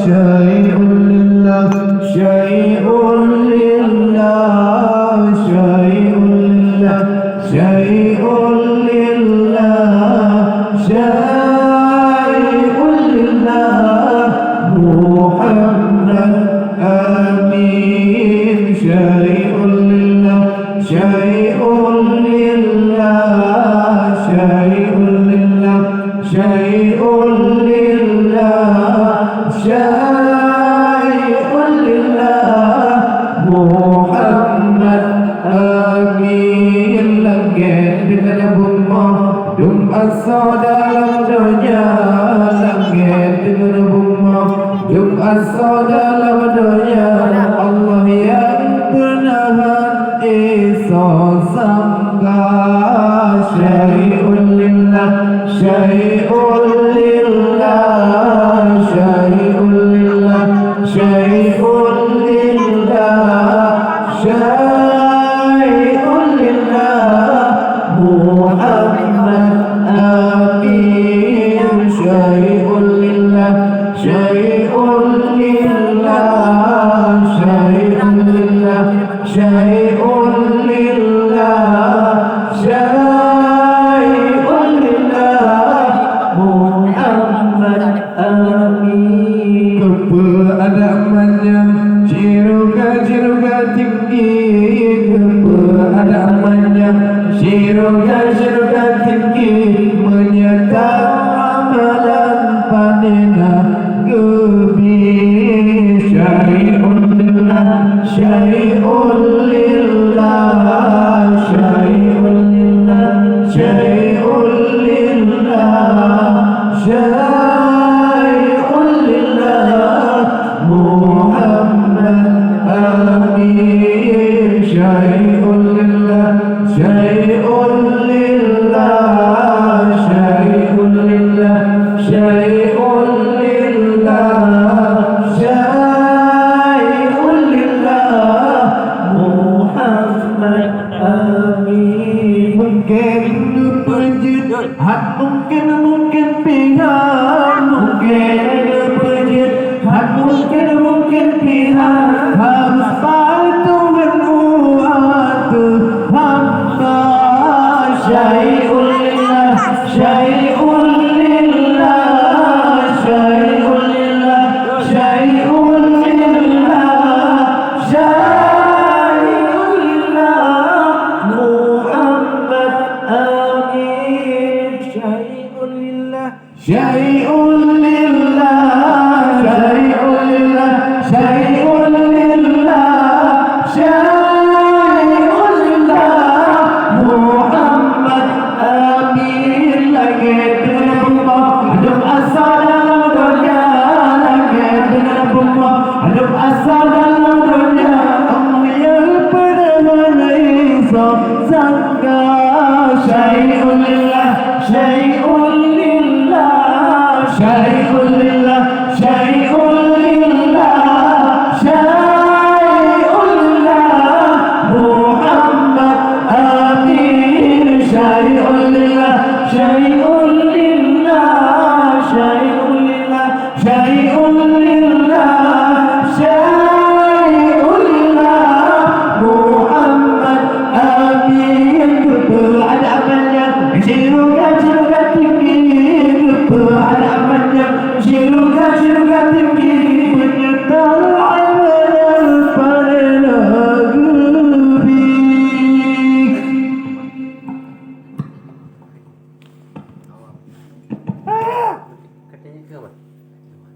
شيء لله شيء لله شيء لله شيء لله شيء لله محمد آمين شيء لله شيء لله شيء لله شيء لله شيء لله محمد آمين langit dengan bunga dum asa dalam dunia langit dengan bunga dum asa dalam dunia Allah yang penahan Isa sangka syai'un lillah syai'un lillah syai'un lillah syai'un lillah syai'un lillah Muhammad amin syai'un lillah syai'un lillah syai'un lillah syai'un lillah syai'un lillah Muhammad amin keberadaannya syirga tinggi keberadaannya syirga tinggi menyatakan amalan panena gebi syai'un lillah syai'un lillah syai'un lillah syai'un lillah syai'un lillah Muhammad amin syai'un lillah syai'un lillah syai'un lillah syai'un lillah syai'un lillah Muhammad amin mungkin berjid mungkin pihak berjid mungkin pihak harus patuh menuat hamba syai'un lillah syai'un lillah syai'un lillah syai'un lillah syai'un lillah Muhammad amin syai'un lillah syai'un lillah syai'un lillah syai'un lillah syai'un lillah Muhammad amin langit dengan bunga adum asa dalam dunia langit dengan bunga adum asa dalam dunia Allah yang penahan Isa sangka syai'un lillah syai'un lillah syai'un lillah syai'un lillah syai'un lillah Muhammad amin syai'un lillah syai'un lillah syai'un lillah syai'un lillah syai'un lillah Muhammad amin keberadaannya syirga tinggi keberadaannya syirga tinggi